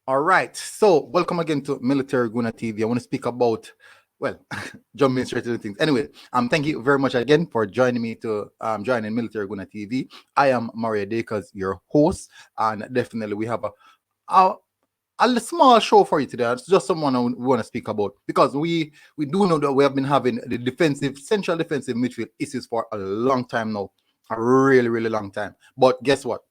All right. So, welcome again to Military Guna TV. I want to speak about, well, jumping straight to the things. Anyway, thank you very much again for joining me to join in Military Guna TV. I am Maria Dakers, your host, and definitely we have a, a small show for you today. It's just someone we want to speak about because we do know that we have been having the central defensive midfield issues for a long time now, a really, really long time. But guess what?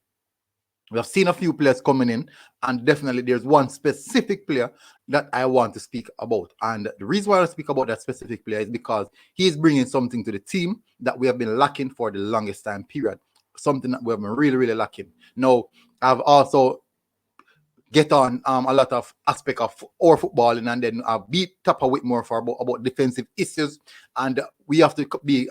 We have seen a few players coming in, and definitely there's one specific player that I want to speak about. And the reason why I speak about that specific player is because he's bringing something to the team that we have been lacking for the longest time period. Something that we have been really, really lacking. Now, I've also get on a lot of aspect of our footballing, and then beat Tapa Whitmore for about defensive issues, and we have to be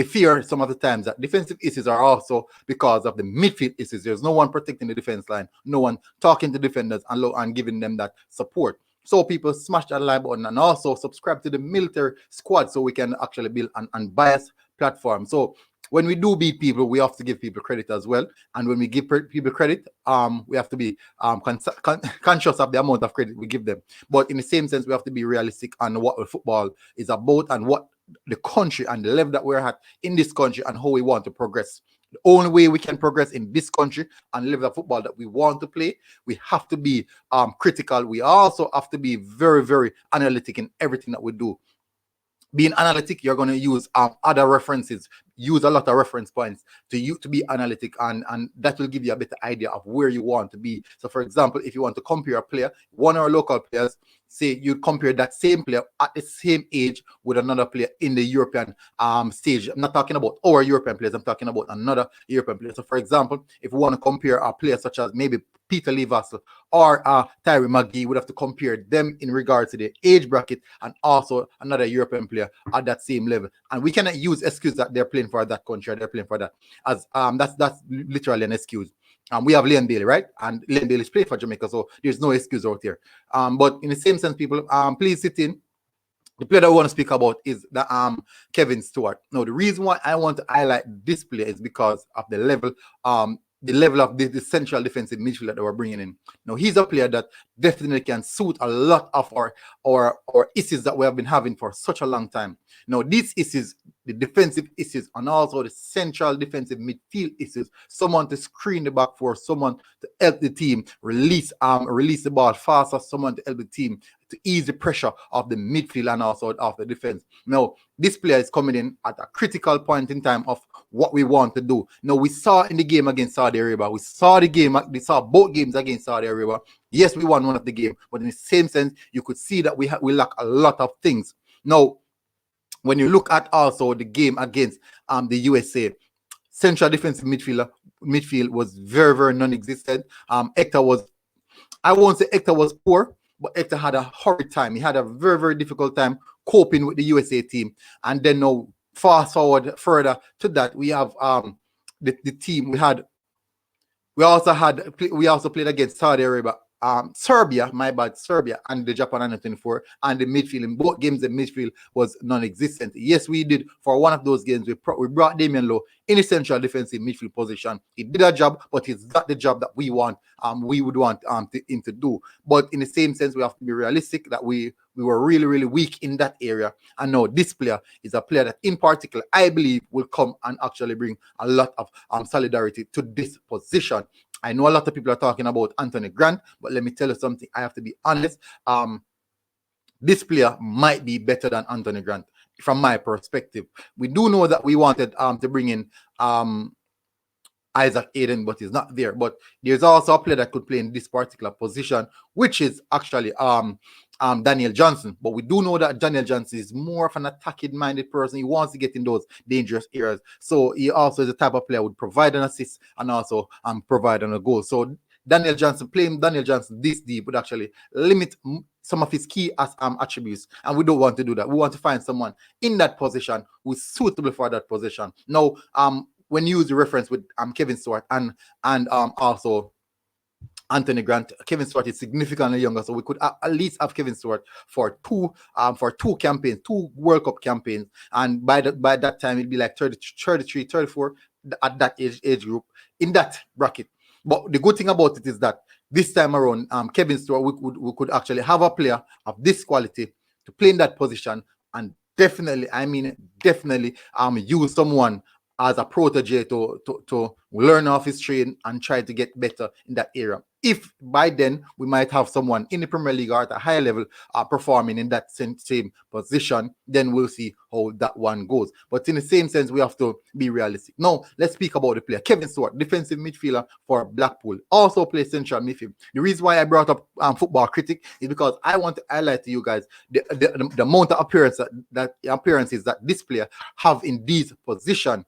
fair some of the times that defensive issues are also because of the midfield issues. There's no one protecting the defense line, no one talking to defenders and giving them that support. So people smash that like button and also subscribe to the military squad so we can actually build an unbiased platform. So when we do beat people, we have to give people credit as well. And when we give people credit, we have to be conscious of the amount of credit we give them. But in the same sense, we have to be realistic on what football is about and what the country and the level that we're at in this country and how we want to progress. The only way we can progress in this country and live the football that we want to play, we have to be critical. We also have to be very, very analytic in everything that we do. Being analytic, you're going to use other references, use a lot of reference points to be analytic, and that will give you a better idea of where you want to be. So for example, if you want to compare a player, one of our local players, say you compare that same player at the same age with another player in the European stage. I'm not talking about our European players, I'm talking about another European player. So for example, if we want to compare a player such as maybe Peter Lee Vassell or Tyree McGee, would have to compare them in regards to the age bracket and also another European player at that same level. And we cannot use excuse that they're playing for that country or they're playing for that, as that's literally an excuse. We have Leon Bailey, right? And Leon Bailey's playing for Jamaica, so there's no excuse out here. But in the same sense, people, please sit in. The player that I want to speak about is the Kevin Stewart. Now, the reason why I want to highlight this player is because of the level of the central defensive midfield that they were bringing in. Now, he's a player that definitely can suit a lot of our issues that we have been having for such a long time. Now, these issues, the defensive issues, and also the central defensive midfield issues, someone to screen the back for, someone to help the team release the ball faster, someone to help the team to ease the pressure of the midfield and also of the defense. Now, this player is coming in at a critical point in time of what we want to do. Now, we saw in the game against Saudi Arabia, we saw both games against Saudi Arabia. Yes, we won one of the game, but in the same sense, you could see that we lack a lot of things. Now, when you look at also the game against the USA, central defensive midfield was very, very non-existent. Hector was, I won't say Hector was poor, but Hector had a horrid time. He had a very, very difficult time coping with the USA team. And then now, fast forward further to that, we have the team we also played against Saudi Arabia, Serbia, Serbia, and the Japan under 24, and the midfield in both games. The midfield was non-existent. Yes, we did for one of those games. We brought Damian Lowe in a central defensive midfield position. He did a job, but it's not the job that we want. We would want him to do. But in the same sense, we have to be realistic that we were really, really weak in that area. And now this player is a player that, in particular, I believe will come and actually bring a lot of solidarity to this position. I know a lot of people are talking about Anthony Grant, but let me tell you something. I have to be honest. This player might be better than Anthony Grant from my perspective. We do know that we wanted to bring in Isaac Aiden, but he's not there. But there's also a player that could play in this particular position, which is actually Daniel Johnson. But we do know that Daniel Johnson is more of an attacking-minded person. He wants to get in those dangerous areas. So he also is the type of player who would provide an assist and also provide on a goal. So playing Daniel Johnson this deep would actually limit some of his key attributes, and we don't want to do that. We want to find someone in that position who is suitable for that position. Now, when you use the reference with Kevin Stewart and also Anthony Grant, Kevin Stewart is significantly younger, so we could at least have Kevin Stewart for two campaigns, two World Cup campaigns, and by that time it'd be like 33, 34 at that age group in that bracket. But the good thing about it is that this time around, Kevin Stewart, we could actually have a player of this quality to play in that position, and definitely, I mean definitely, use someone as a protege to learn off his trade and try to get better in that area. If by then we might have someone in the Premier League or at a higher level performing in that same position, then we'll see how that one goes. But in the same sense, we have to be realistic. Now, let's speak about the player. Kevin Stewart, defensive midfielder for Blackpool, also plays central midfield. The reason why I brought up Football Critic is because I want to highlight to you guys the amount of appearances that this player have in these positions.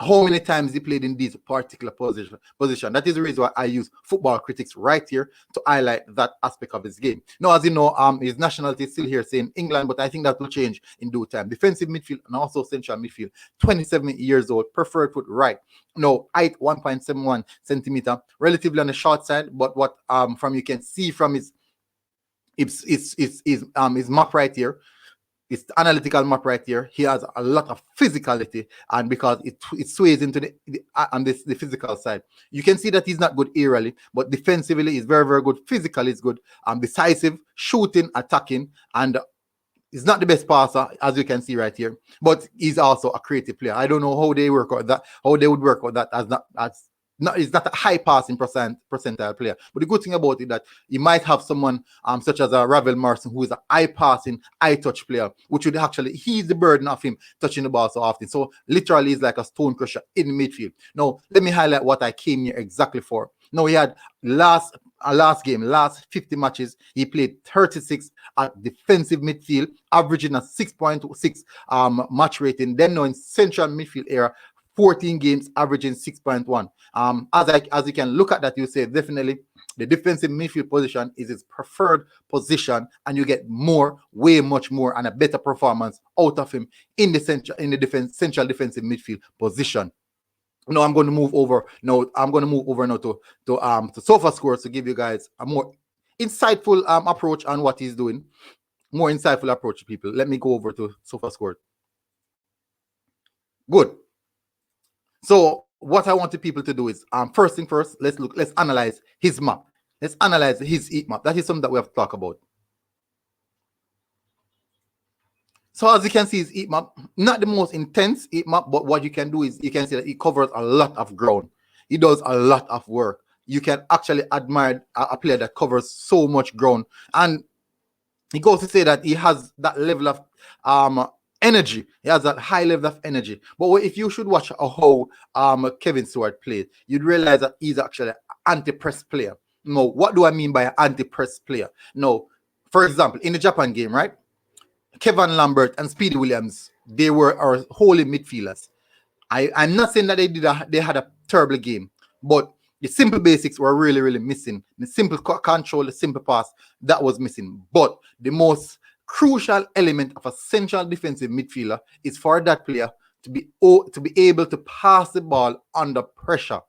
How many times he played in this particular position. That is the reason why I use Football Critics right here to highlight that aspect of his game. Now, as you know, his nationality is still here saying England, but I think that will change in due time. Defensive midfield and also central midfield. 27 years old, preferred foot right. No, height 1.71 centimeter, relatively on the short side, but what from you can see from his map right here. It's the analytical map right here. He has a lot of physicality, and because it sways into the physical side, you can see that he's not good aerially, but defensively he's very, very good. Physically he's good, decisive, shooting, attacking, and he's not the best passer, as you can see right here, but he's also a creative player. I don't know how they work out that, how they would work out that he's not a high passing percentile player. But the good thing about it that you might have someone such as a Ravel Morrison, who is a high passing, high touch player, which would actually ease the burden of him touching the ball so often. So literally he's like a stone crusher in midfield. Now, let me highlight what I came here exactly for. Now, he had last 50 matches, he played 36 at defensive midfield, averaging a 6.6 match rating. Then now in central midfield era, 14 games, averaging 6.1. As you can look at that, you say definitely the defensive midfield position is his preferred position, and you get way much more, and a better performance out of him in the central defensive midfield position. Now I'm going to move over. Now to SofaScore to give you guys a more insightful approach on what he's doing. More insightful approach, people. Let me go over to SofaScore. Good. So what I want the people to do is, first thing first, let's analyze his map. Let's analyze his heat map. That is something that we have to talk about. So as you can see, his heat map, not the most intense heat map, but what you can do is you can see that he covers a lot of ground. He does a lot of work. You can actually admire a player that covers so much ground. And he goes to say that he has that level of energy. He has that high level of energy. But if you should watch how Kevin Stewart played, you'd realize that he's actually an anti-press player. Now, what do I mean by an anti-press player? Now, for example, in the Japan game, right? Kevin Lambert and Speedy Williams, they were our holy midfielders. I'm not saying that they had a terrible game, but the simple basics were really, really missing. The simple control, the simple pass, that was missing. But the most crucial element of a central defensive midfielder is for that player to be able to pass the ball under pressure,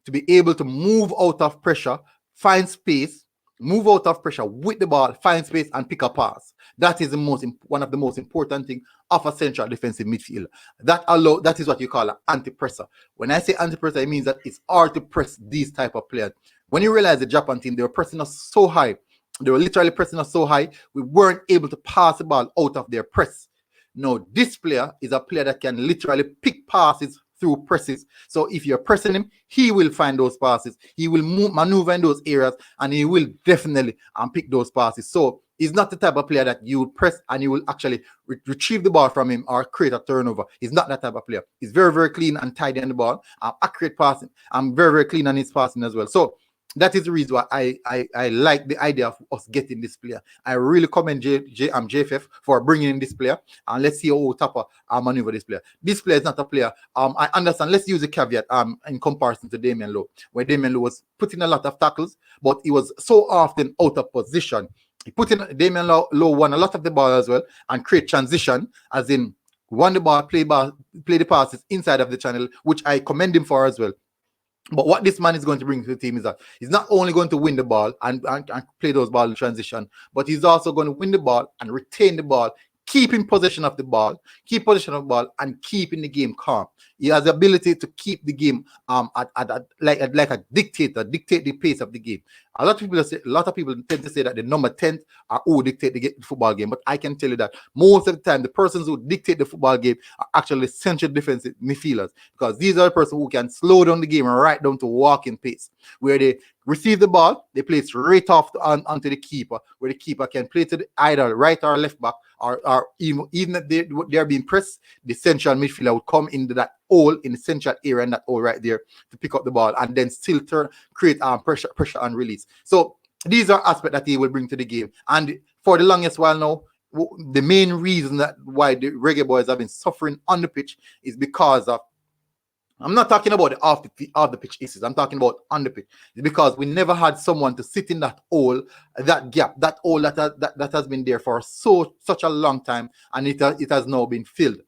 to be able to move out of pressure, find space, move out of pressure with the ball, find space, and pick a pass. That is one of the most important things of a central defensive midfielder. That is what you call an anti-presser. When I say anti-presser, it means that it's hard to press these type of players. When you realize the Japan team, they were pressing us so high, they were literally pressing us so high, we weren't able to pass the ball out of their press. Now, this player is a player that can literally pick passes through presses. So if you're pressing him, he will find those passes. He will maneuver in those areas, and he will definitely pick those passes. So he's not the type of player that you press and you will actually retrieve the ball from him or create a turnover. He's not that type of player. He's very, very clean and tidy on the ball. Accurate passing. I'm very, very clean on his passing as well. So that is the reason why I like the idea of us getting this player. I really commend JFF for bringing in this player, and let's see how Tapa maneuver this player. This player is not a player. I understand. Let's use a caveat in comparison to Damian Lowe, where Damian Lowe was putting a lot of tackles, but he was so often out of position. Damian Lowe won a lot of the ball as well and create transition, as in won the ball, play the passes inside of the channel, which I commend him for as well. But what this man is going to bring to the team is that he's not only going to win the ball and play those balls in transition, but he's also going to win the ball and retain the ball, keep in possession of the ball, and keeping the game calm. He has the ability to keep the game like a dictator, dictate the pace of the game. A lot of people tend to say that the number 10 are who dictate the football game, but I can tell you that most of the time the persons who dictate the football game are actually central defensive midfielders, because these are the persons who can slow down the game and right down to walking pace, where they receive the ball, they play it straight off onto the keeper, where the keeper can play to either right or left back, or even if they are being pressed, the central midfielder would come into that hole in the central area, and that hole right there, to pick up the ball and then still create pressure and release. So these are aspects that he will bring to the game. And for the longest while now, the main reason that why the Reggae Boyz have been suffering on the pitch is because of, I'm not talking about the off the pitch issues. I'm talking about on the pitch. It's because we never had someone to sit in that hole, that gap, that hole that has been there for such a long time, and it has now been filled.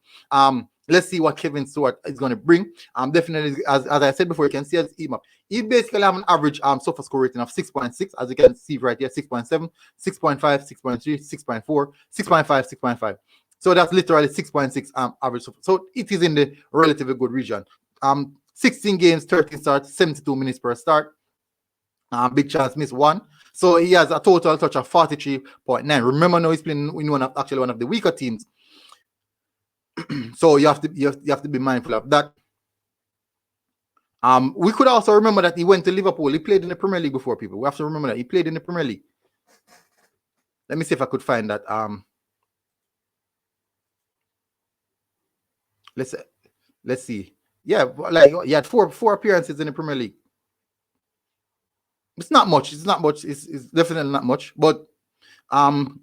Let's see what Kevin Stewart is going to bring. Definitely, as I said before, you can see his email. He basically have an average sofa score rating of 6.6, as you can see right here, 6.7, 6.5, 6.3, 6.4, 6.5, 6.5. So that's literally 6.6 average. So it is in the relatively good region. 16 games, 13 starts, 72 minutes per start. Big chance miss 1. So he has a total touch of 43.9. Remember now he's playing in one of the weaker teams. So you have to be mindful of that. We could also remember that he went to Liverpool. He played in the Premier League before, people. We have to remember that he played in the Premier League. Let me see if I could find that. Let's see. Yeah, like he had four appearances in the Premier League. It's not much. It's definitely not much, but and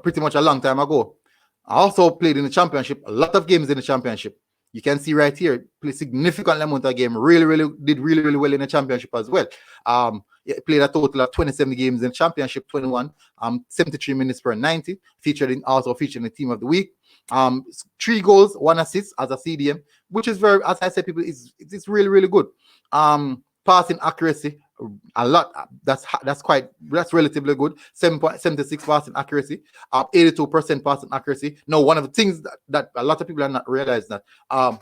pretty much a long time ago. I also played in the Championship, a lot of games in the Championship. You can see right here, played significant amount of game. Did really well in the Championship as well. Played a total of 27 games in the Championship, 21, 73 minutes per 90. Featured in the Team of the Week. 3 goals, 1 assist as a CDM, which is very, as I said, people, it's really good. Passing accuracy, a lot. That's relatively good. 7.76 passing accuracy, 82% passing accuracy. Now, one of the things that a lot of people are not realizing that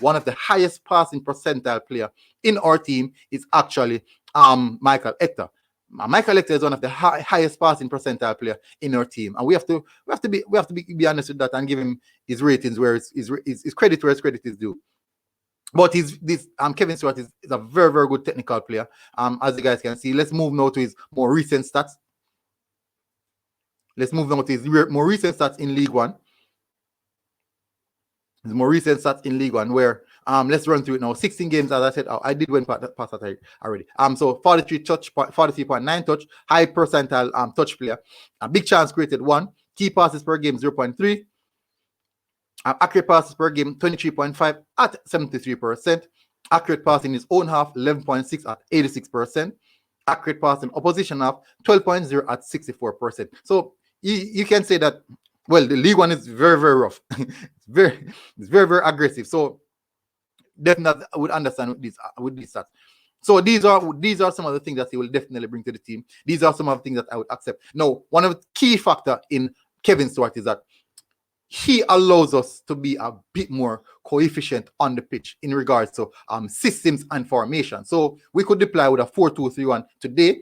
one of the highest passing percentile player in our team is actually Michael Hector. Michael Hector is one of the highest passing percentile player in our team, and we have to be honest with that and give him his ratings where his credit where his credit is due. But Kevin Stewart is a very good technical player. As you guys can see, let's move now to his more recent stats. Let's move on to his more recent stats in League One. His more recent stats in League One, where let's run through it now. 16 games, as I said, I did win past that already. So 43.9 touch, high percentile touch player. A big chance created 1. Key passes per game 0.3. Accurate passes per game 23.5 at 73%. Accurate passing in his own half 11.6 at 86%. Accurate passing opposition half 12.0 at 64%. So you can say that, well, the League One is very rough. it's very aggressive. So definitely I would understand with these stats. So these are some of the things that he will definitely bring to the team. These are some of the things that I would accept. Now, one of the key factors in Kevin Stewart is that he allows us to be a bit more coefficient on the pitch in regards to systems and formation. So we could deploy with a 4-2-3-1 today,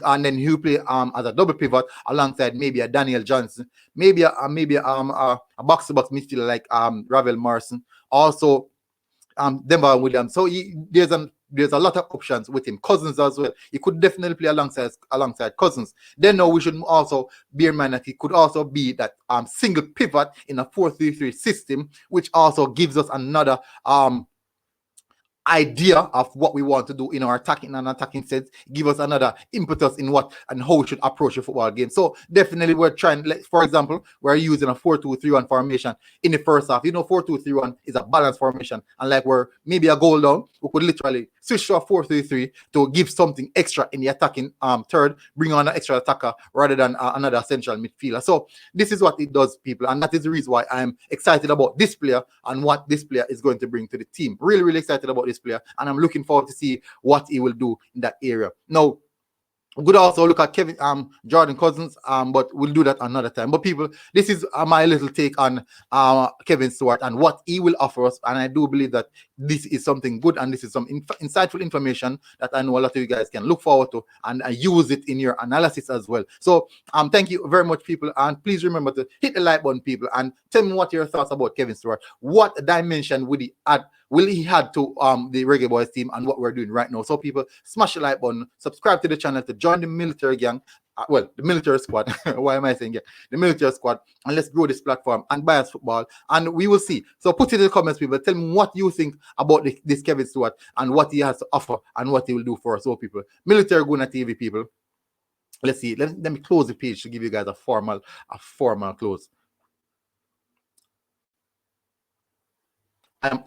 and then he'll play as a double pivot alongside maybe a Daniel Johnson, maybe a box-to-box midfielder like Ravel Morrison, also Denver Williams. So there's a lot of options with him. Cousins as well. He could definitely play alongside Cousins. Then now we should also bear in mind that he could also be that single pivot in a 4-3-3 system, which also gives us another idea of what we want to do in our attacking sense, give us another impetus in what and how we should approach a football game. So definitely we're trying, for example, we're using a 4-2-3-1 formation in the first half. 4-2-3-1 is a balanced formation, and like we're maybe a goal down, we could literally switch to a 4-3-3 to give something extra in the attacking third, bring on an extra attacker rather than another central midfielder. So this is what it does, people, and that is the reason why I'm excited about this player and what this player is going to bring to the team. Really excited about this player, and I'm looking forward to see what he will do in that area. Now, We could also look at Kevin Jordan Cousins, but we'll do that another time. But people, this is my little take on Kevin Stewart and what he will offer us, and I do believe that this is something good, and this is some insightful information that I know a lot of you guys can look forward to and use it in your analysis as well. So thank you very much, people, and please remember to hit the like button, people, and tell me what your thoughts about Kevin Stewart. What dimension would he add? Will he add to the Reggae Boyz team and what we're doing right now? So people, smash the like button, subscribe to the channel to join the military gang. Well, the military squad. Why am I saying it? The military squad, and let's grow this platform and bias football, and we will see. So put it in the comments, people. Tell me what you think about this Kevin Stewart and what he has to offer and what he will do for us. So people, Military Guna TV, people. Let's see. Let me close the page to give you guys a formal close. I am